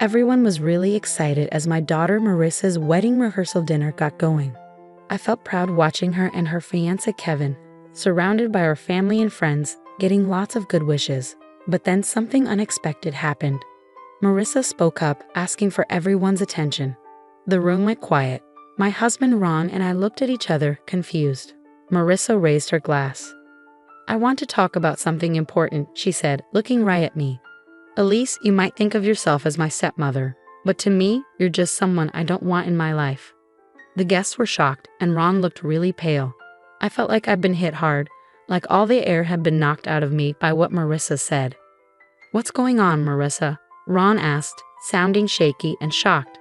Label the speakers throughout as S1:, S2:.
S1: Everyone was really excited as my daughter Marissa's wedding rehearsal dinner got going. I felt proud watching her and her fiancé Kevin, surrounded by our family and friends, getting lots of good wishes. But then something unexpected happened. Marissa spoke up, asking for everyone's attention. The room went quiet. My husband Ron and I looked at each other, confused. Marissa raised her glass. "I want to talk about something important," she said, looking right at me. "Elise, you might think of yourself as my stepmother, but to me, you're just someone I don't want in my life." The guests were shocked, and Ron looked really pale. I felt like I'd been hit hard, like all the air had been knocked out of me by what Marissa said. "What's going on, Marissa?" Ron asked, sounding shaky and shocked.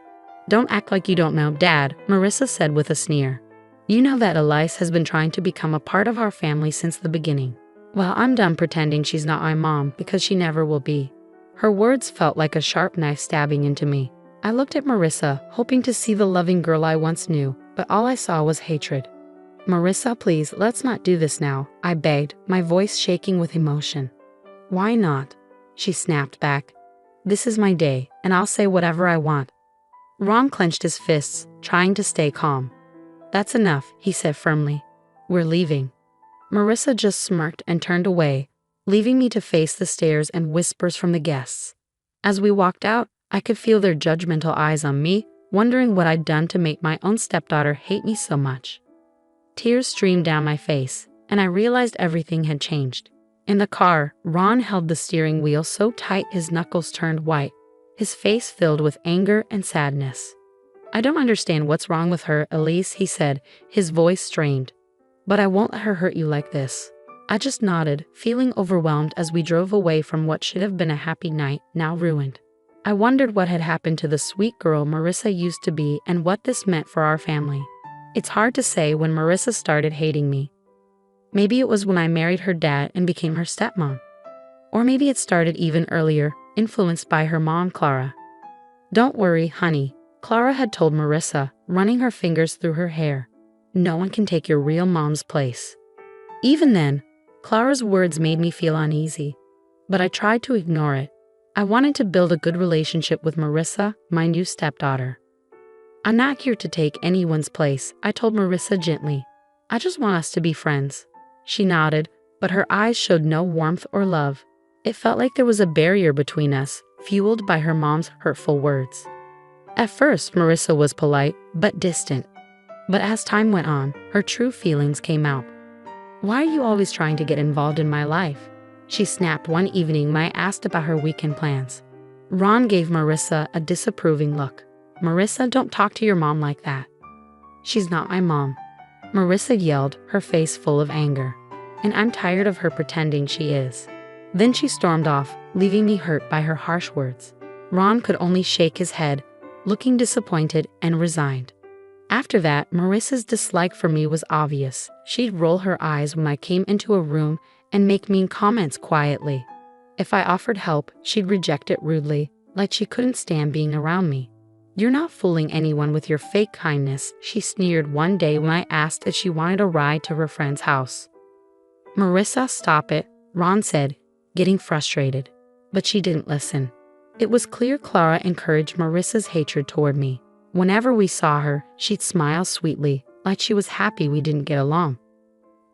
S1: "Don't act like you don't know, Dad," Marissa said with a sneer. "You know that Elise has been trying to become a part of our family since the beginning. Well, I'm done pretending she's not my mom because she never will be." Her words felt like a sharp knife stabbing into me. I looked at Marissa, hoping to see the loving girl I once knew, but all I saw was hatred. "Marissa, please, let's not do this now," I begged, my voice shaking with emotion. "Why not?" she snapped back. "This is my day, and I'll say whatever I want." Ron clenched his fists, trying to stay calm. "That's enough," he said firmly. "We're leaving." Marissa just smirked and turned away, leaving me to face the stares and whispers from the guests. As we walked out, I could feel their judgmental eyes on me, wondering what I'd done to make my own stepdaughter hate me so much. Tears streamed down my face, and I realized everything had changed. In the car, Ron held the steering wheel so tight his knuckles turned white, his face filled with anger and sadness. "I don't understand what's wrong with her, Elise," he said, his voice strained. "But I won't let her hurt you like this." I just nodded, feeling overwhelmed as we drove away from what should have been a happy night, now ruined. I wondered what had happened to the sweet girl Marissa used to be and what this meant for our family. It's hard to say when Marissa started hating me. Maybe it was when I married her dad and became her stepmom. Or maybe it started even earlier, influenced by her mom, Clara. "Don't worry, honey," Clara had told Marissa, running her fingers through her hair. "No one can take your real mom's place." Even then, Clara's words made me feel uneasy, but I tried to ignore it. I wanted to build a good relationship with Marissa, my new stepdaughter. "I'm not here to take anyone's place," I told Marissa gently. "I just want us to be friends." She nodded, but her eyes showed no warmth or love. It felt like there was a barrier between us, fueled by her mom's hurtful words. At first, Marissa was polite, but distant. But as time went on, her true feelings came out. "Why are you always trying to get involved in my life?" she snapped one evening when I asked about her weekend plans. Ron gave Marissa a disapproving look. "Marissa, don't talk to your mom like that." "She's not my mom," Marissa yelled, her face full of anger. "And I'm tired of her pretending she is." Then she stormed off, leaving me hurt by her harsh words. Ron could only shake his head, looking disappointed and resigned. After that, Marissa's dislike for me was obvious. She'd roll her eyes when I came into a room and make mean comments quietly. If I offered help, she'd reject it rudely, like she couldn't stand being around me. "You're not fooling anyone with your fake kindness," she sneered one day when I asked if she wanted a ride to her friend's house. "Marissa, stop it," Ron said, getting frustrated. But she didn't listen. It was clear Clara encouraged Marissa's hatred toward me. Whenever we saw her, she'd smile sweetly, like she was happy we didn't get along.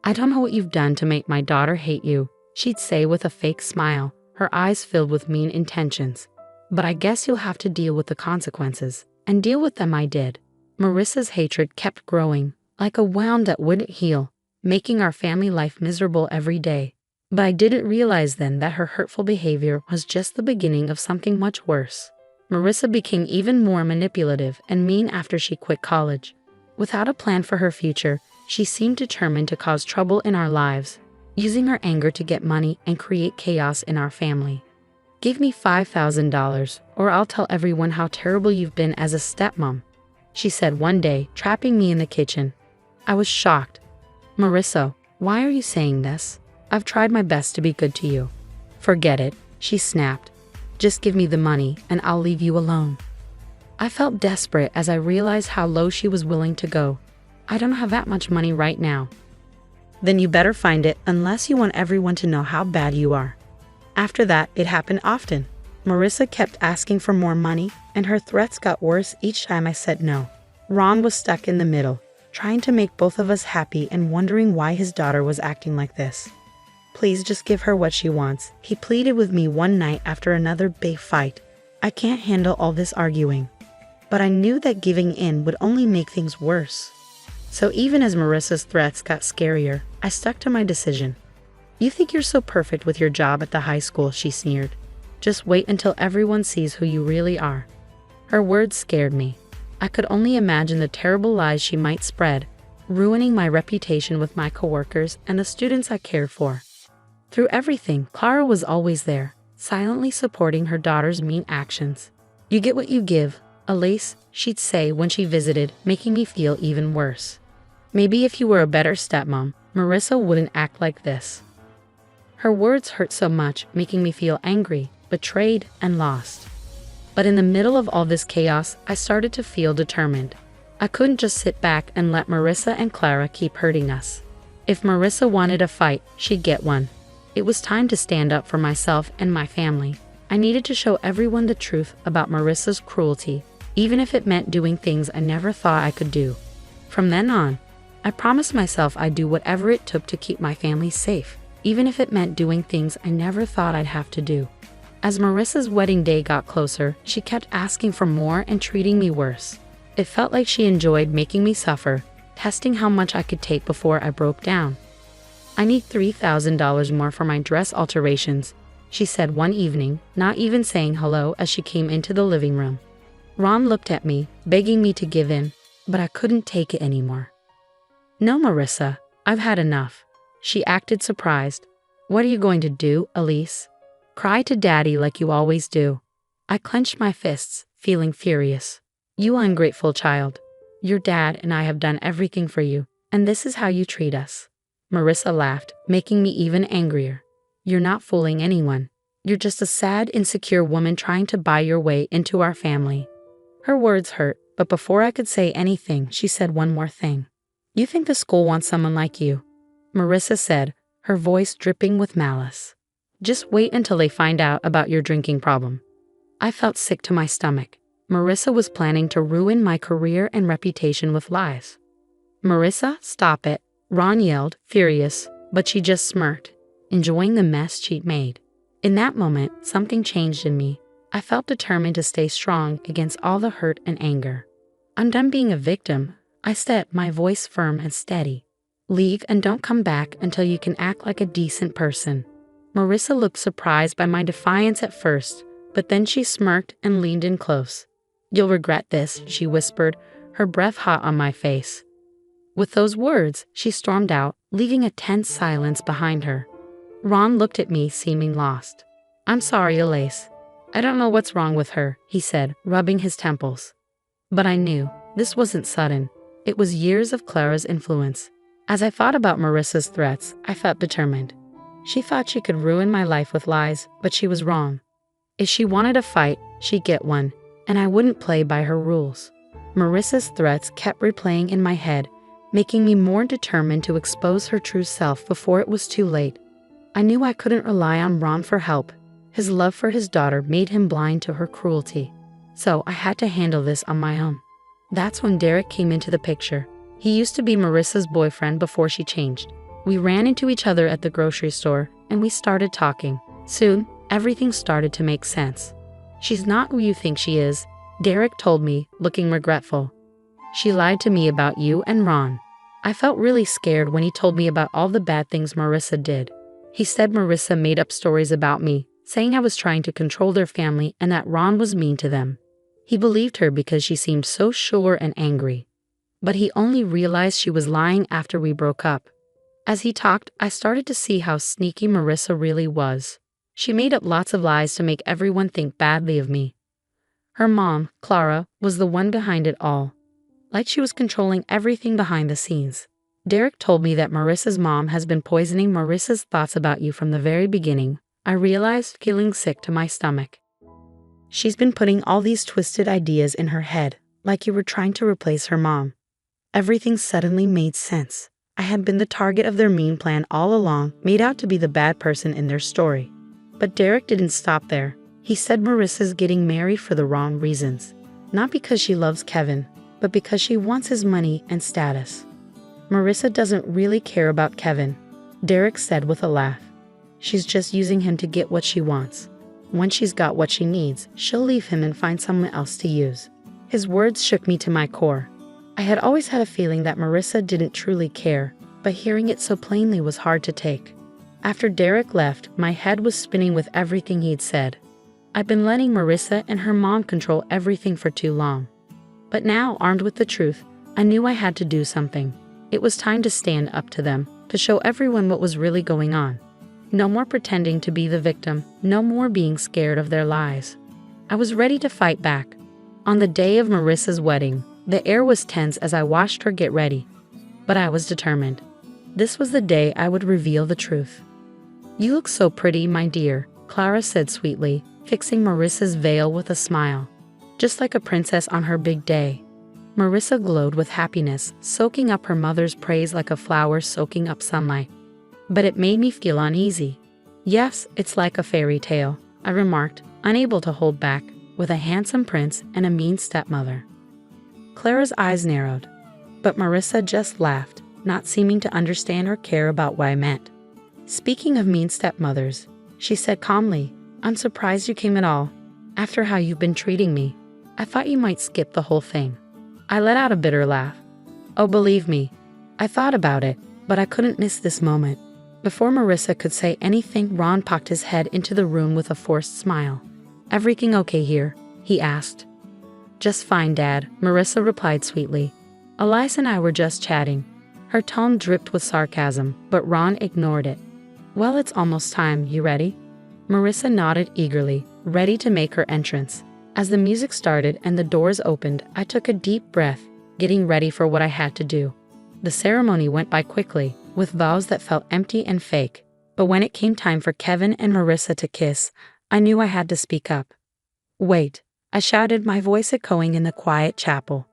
S1: "I don't know what you've done to make my daughter hate you," she'd say with a fake smile, her eyes filled with mean intentions. "But I guess you'll have to deal with the consequences." And deal with them I did. Marissa's hatred kept growing, like a wound that wouldn't heal, making our family life miserable every day. But I didn't realize then that her hurtful behavior was just the beginning of something much worse. Marissa became even more manipulative and mean after she quit college. Without a plan for her future, she seemed determined to cause trouble in our lives, using her anger to get money and create chaos in our family. "Give me $5,000, or I'll tell everyone how terrible you've been as a stepmom," she said one day, trapping me in the kitchen. I was shocked. "Marissa, why are you saying this? I've tried my best to be good to you." "Forget it," she snapped. "Just give me the money, and I'll leave you alone." I felt desperate as I realized how low she was willing to go. "I don't have that much money right now." "Then you better find it unless you want everyone to know how bad you are." After that, it happened often. Marissa kept asking for more money, and her threats got worse each time I said no. Ron was stuck in the middle, trying to make both of us happy and wondering why his daughter was acting like this. "Please just give her what she wants," he pleaded with me one night after another big fight. "I can't handle all this arguing." But I knew that giving in would only make things worse. So even as Marissa's threats got scarier, I stuck to my decision. "You think you're so perfect with your job at the high school," she sneered. "Just wait until everyone sees who you really are." Her words scared me. I could only imagine the terrible lies she might spread, ruining my reputation with my coworkers and the students I cared for. Through everything, Clara was always there, silently supporting her daughter's mean actions. "You get what you give, Elise," she'd say when she visited, making me feel even worse. "Maybe if you were a better stepmom, Marissa wouldn't act like this." Her words hurt so much, making me feel angry, betrayed, and lost. But in the middle of all this chaos, I started to feel determined. I couldn't just sit back and let Marissa and Clara keep hurting us. If Marissa wanted a fight, she'd get one. It was time to stand up for myself and my family. I needed to show everyone the truth about Marissa's cruelty, even if it meant doing things I never thought I could do. From then on, I promised myself I'd do whatever it took to keep my family safe, even if it meant doing things I never thought I'd have to do. As Marissa's wedding day got closer, she kept asking for more and treating me worse. It felt like she enjoyed making me suffer, testing how much I could take before I broke down. "I need $3,000 more for my dress alterations," she said one evening, not even saying hello as she came into the living room. Ron looked at me, begging me to give in, but I couldn't take it anymore. "No, Marissa, I've had enough." She acted surprised. "What are you going to do, Elise? Cry to Daddy like you always do." I clenched my fists, feeling furious. "You ungrateful child. Your dad and I have done everything for you, and this is how you treat us." Marissa laughed, making me even angrier. "You're not fooling anyone. You're just a sad, insecure woman trying to buy your way into our family." Her words hurt, but before I could say anything, she said one more thing. "You think the school wants someone like you?" Marissa said, her voice dripping with malice. "Just wait until they find out about your drinking problem." I felt sick to my stomach. Marissa was planning to ruin my career and reputation with lies. "Marissa, stop it," Ron yelled, furious, but she just smirked, enjoying the mess she'd made. In that moment, something changed in me. I felt determined to stay strong against all the hurt and anger. "I'm done being a victim," I said, my voice firm and steady. "Leave and don't come back until you can act like a decent person." Marissa looked surprised by my defiance at first, but then she smirked and leaned in close. "You'll regret this," she whispered, her breath hot on my face. With those words, she stormed out, leaving a tense silence behind her. Ron looked at me, seeming lost. "I'm sorry, Elise. I don't know what's wrong with her," he said, rubbing his temples. But I knew this wasn't sudden. It was years of Clara's influence. As I thought about Marissa's threats, I felt determined. She thought she could ruin my life with lies, but she was wrong. If she wanted a fight, she'd get one, and I wouldn't play by her rules. Marissa's threats kept replaying in my head, making me more determined to expose her true self before it was too late. I knew I couldn't rely on Ron for help. His love for his daughter made him blind to her cruelty. So I had to handle this on my own. That's when Derek came into the picture. He used to be Marissa's boyfriend before she changed. We ran into each other at the grocery store, and we started talking. Soon, everything started to make sense. "She's not who you think she is," Derek told me, looking regretful. "She lied to me about you and Ron." I felt really scared when he told me about all the bad things Marissa did. He said Marissa made up stories about me, saying I was trying to control their family and that Ron was mean to them. He believed her because she seemed so sure and angry. But he only realized she was lying after we broke up. As he talked, I started to see how sneaky Marissa really was. She made up lots of lies to make everyone think badly of me. Her mom, Clara, was the one behind it all. Like she was controlling everything behind the scenes. Derek told me that Marissa's mom has been poisoning Marissa's thoughts about you from the very beginning. I realized, feeling sick to my stomach. She's been putting all these twisted ideas in her head, like you were trying to replace her mom. Everything suddenly made sense. I had been the target of their mean plan all along, made out to be the bad person in their story. But Derek didn't stop there. He said Marissa's getting married for the wrong reasons. Not because she loves Kevin, but because she wants his money and status. Marissa doesn't really care about Kevin, Derek said with a laugh. She's just using him to get what she wants. Once she's got what she needs, she'll leave him and find someone else to use. His words shook me to my core. I had always had a feeling that Marissa didn't truly care, but hearing it so plainly was hard to take. After Derek left, my head was spinning with everything he'd said. I'd been letting Marissa and her mom control everything for too long. But now, armed with the truth, I knew I had to do something. It was time to stand up to them, to show everyone what was really going on. No more pretending to be the victim, no more being scared of their lies. I was ready to fight back. On the day of Marissa's wedding, the air was tense as I watched her get ready. But I was determined. This was the day I would reveal the truth. "You look so pretty, my dear," Clara said sweetly, fixing Marissa's veil with a smile. Just like a princess on her big day. Marissa glowed with happiness, soaking up her mother's praise like a flower soaking up sunlight. But it made me feel uneasy. "Yes, it's like a fairy tale," I remarked, unable to hold back, with a handsome prince and a mean stepmother. Clara's eyes narrowed, but Marissa just laughed, not seeming to understand or care about what I meant. "Speaking of mean stepmothers," she said calmly, "I'm surprised you came at all. After how you've been treating me, I thought you might skip the whole thing." I let out a bitter laugh. "Oh, believe me, I thought about it, but I couldn't miss this moment." Before Marissa could say anything, Ron popped his head into the room with a forced smile. "Everything okay here?" he asked. "Just fine, Dad," Marissa replied sweetly. "Elias and I were just chatting." Her tone dripped with sarcasm, but Ron ignored it. "Well, it's almost time. You ready?" Marissa nodded eagerly, ready to make her entrance. As the music started and the doors opened, I took a deep breath, getting ready for what I had to do. The ceremony went by quickly, with vows that felt empty and fake. But when it came time for Kevin and Marissa to kiss, I knew I had to speak up. "Wait," I shouted, my voice echoing in the quiet chapel.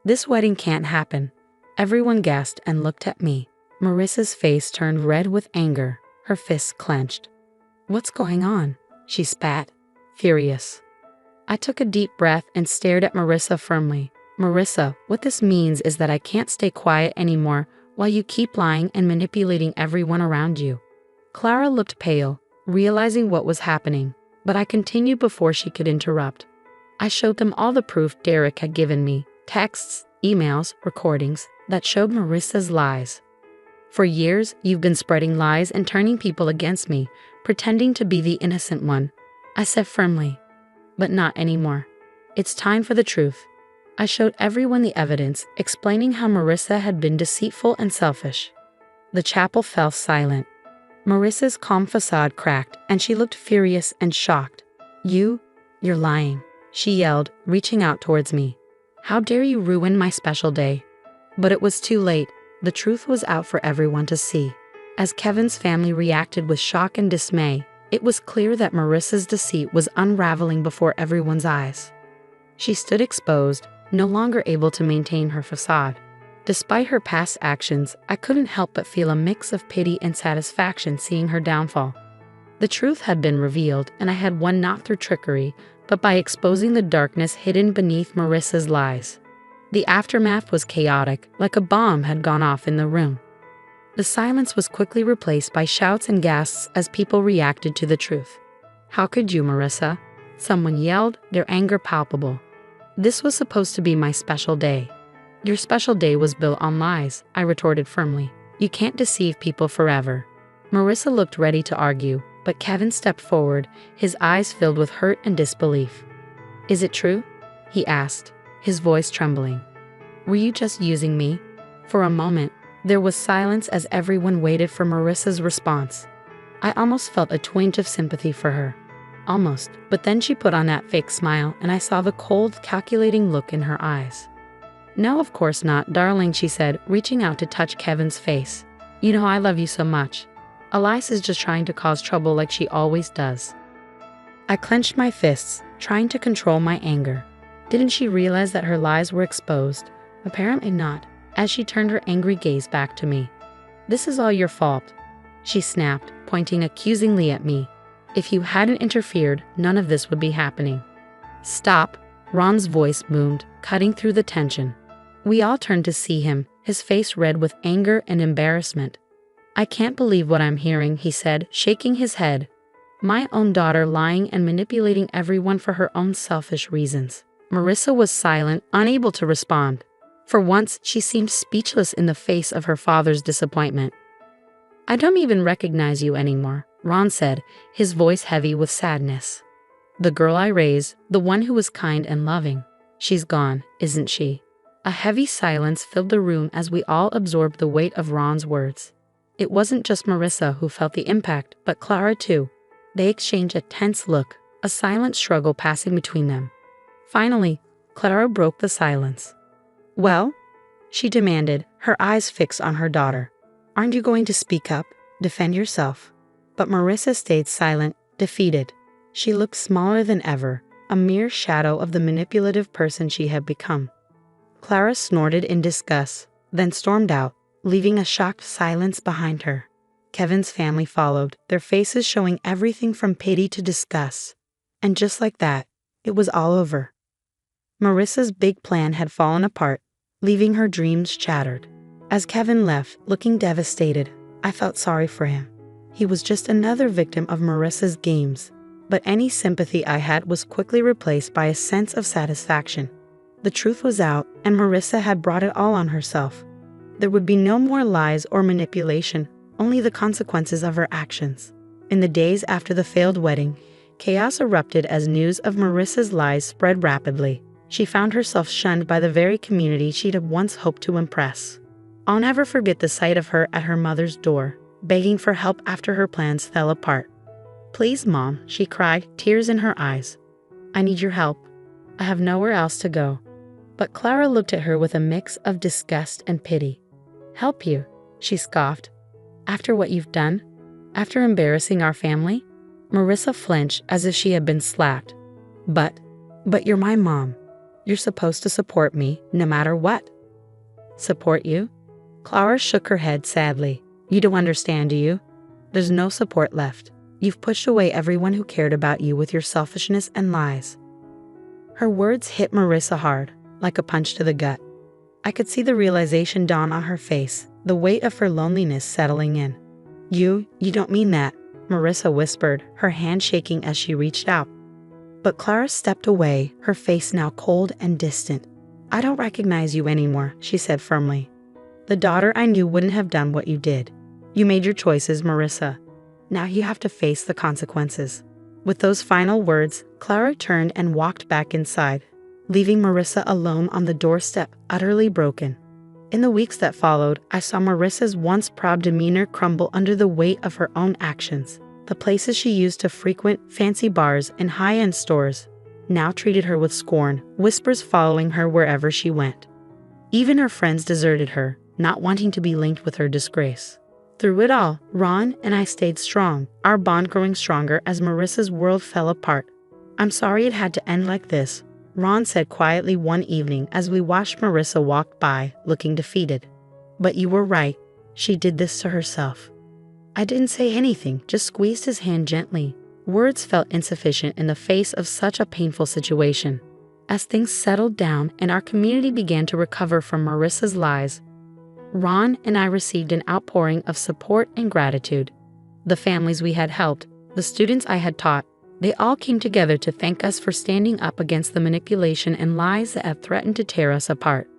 S1: "This wedding can't happen." Everyone gasped and looked at me. Marissa's face turned red with anger, her fists clenched. "What's going on?" she spat, furious. I took a deep breath and stared at Marissa firmly. "Marissa, what this means is that I can't stay quiet anymore while you keep lying and manipulating everyone around you." Clara looked pale, realizing what was happening, but I continued before she could interrupt. I showed them all the proof Derek had given me, texts, emails, recordings, that showed Marissa's lies. "For years, you've been spreading lies and turning people against me, pretending to be the innocent one," I said firmly. "But not anymore. It's time for the truth." I showed everyone the evidence, explaining how Marissa had been deceitful and selfish. The chapel fell silent. Marissa's calm facade cracked, and she looked furious and shocked. You're lying," she yelled, reaching out towards me. "How dare you ruin my special day?" But it was too late. The truth was out for everyone to see. As Kevin's family reacted with shock and dismay, it was clear that Marissa's deceit was unraveling before everyone's eyes. She stood exposed, no longer able to maintain her facade. Despite her past actions, I couldn't help but feel a mix of pity and satisfaction seeing her downfall. The truth had been revealed, and I had won not through trickery, but by exposing the darkness hidden beneath Marissa's lies. The aftermath was chaotic, like a bomb had gone off in the room. The silence was quickly replaced by shouts and gasps as people reacted to the truth. "How could you, Marissa?" someone yelled, their anger palpable. "This was supposed to be my special day." "Your special day was built on lies," I retorted firmly. "You can't deceive people forever." Marissa looked ready to argue, but Kevin stepped forward, his eyes filled with hurt and disbelief. "Is it true?" he asked, his voice trembling. "Were you just using me?" For a moment, there was silence as everyone waited for Marissa's response. I almost felt a twinge of sympathy for her. Almost, but then she put on that fake smile and I saw the cold, calculating look in her eyes. "No, of course not, darling," she said, reaching out to touch Kevin's face. "You know I love you so much. Elias is just trying to cause trouble like she always does." I clenched my fists, trying to control my anger. Didn't she realize that her lies were exposed? Apparently not, as she turned her angry gaze back to me. "This is all your fault," she snapped, pointing accusingly at me. If you hadn't interfered, none of this would be happening. Stop, Ron's voice boomed, cutting through the tension. We all turned to see him, his face red with anger and embarrassment. I can't believe what I'm hearing, he said, shaking his head. My own daughter lying and manipulating everyone for her own selfish reasons. Marissa was silent, unable to respond. For once, she seemed speechless in the face of her father's disappointment. I don't even recognize you anymore, Ron said, his voice heavy with sadness. The girl I raised, the one who was kind and loving, she's gone, isn't she? A heavy silence filled the room as we all absorbed the weight of Ron's words. It wasn't just Marissa who felt the impact, but Clara too. They exchanged a tense look, a silent struggle passing between them. Finally, Clara broke the silence. Well? She demanded, her eyes fixed on her daughter. Aren't you going to speak up, defend yourself? But Marissa stayed silent, defeated. She looked smaller than ever, a mere shadow of the manipulative person she had become. Clara snorted in disgust, then stormed out, leaving a shocked silence behind her. Kevin's family followed, their faces showing everything from pity to disgust. And just like that, it was all over. Marissa's big plan had fallen apart, leaving her dreams shattered. As Kevin left, looking devastated, I felt sorry for him. He was just another victim of Marissa's games. But any sympathy I had was quickly replaced by a sense of satisfaction. The truth was out, and Marissa had brought it all on herself. There would be no more lies or manipulation, only the consequences of her actions. In the days after the failed wedding, chaos erupted as news of Marissa's lies spread rapidly. She found herself shunned by the very community she'd once hoped to impress. I'll never forget the sight of her at her mother's door, begging for help after her plans fell apart. Please, Mom, she cried, tears in her eyes. I need your help. I have nowhere else to go. But Clara looked at her with a mix of disgust and pity. Help you, she scoffed. After what you've done? After embarrassing our family? Marissa flinched as if she had been slapped. But you're my mom. You're supposed to support me, no matter what. Support you? Clara shook her head sadly. You don't understand, do you? There's no support left. You've pushed away everyone who cared about you with your selfishness and lies. Her words hit Marissa hard, like a punch to the gut. I could see the realization dawn on her face, the weight of her loneliness settling in. You don't mean that, Marissa whispered, her hand shaking as she reached out. But Clara stepped away, her face now cold and distant. I don't recognize you anymore, she said firmly. The daughter I knew wouldn't have done what you did. You made your choices, Marissa. Now you have to face the consequences. With those final words, Clara turned and walked back inside, leaving Marissa alone on the doorstep, utterly broken. In the weeks that followed, I saw Marissa's once proud demeanor crumble under the weight of her own actions. The places she used to frequent, fancy bars and high-end stores, now treated her with scorn, whispers following her wherever she went. Even her friends deserted her, not wanting to be linked with her disgrace. Through it all, Ron and I stayed strong, our bond growing stronger as Marissa's world fell apart. I'm sorry it had to end like this, Ron said quietly one evening as we watched Marissa walk by, looking defeated. But you were right. She did this to herself. I didn't say anything, just squeezed his hand gently. Words felt insufficient in the face of such a painful situation. As things settled down and our community began to recover from Marissa's lies, Ron and I received an outpouring of support and gratitude. The families we had helped, the students I had taught, they all came together to thank us for standing up against the manipulation and lies that had threatened to tear us apart.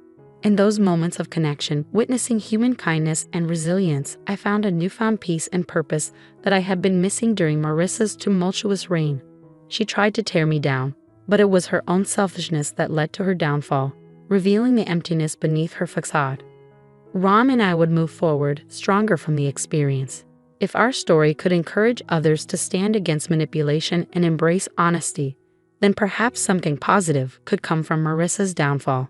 S1: In those moments of connection, witnessing human kindness and resilience, I found a newfound peace and purpose that I had been missing during Marissa's tumultuous reign. She tried to tear me down, but it was her own selfishness that led to her downfall, revealing the emptiness beneath her facade. Ron and I would move forward, stronger from the experience. If our story could encourage others to stand against manipulation and embrace honesty, then perhaps something positive could come from Marissa's downfall.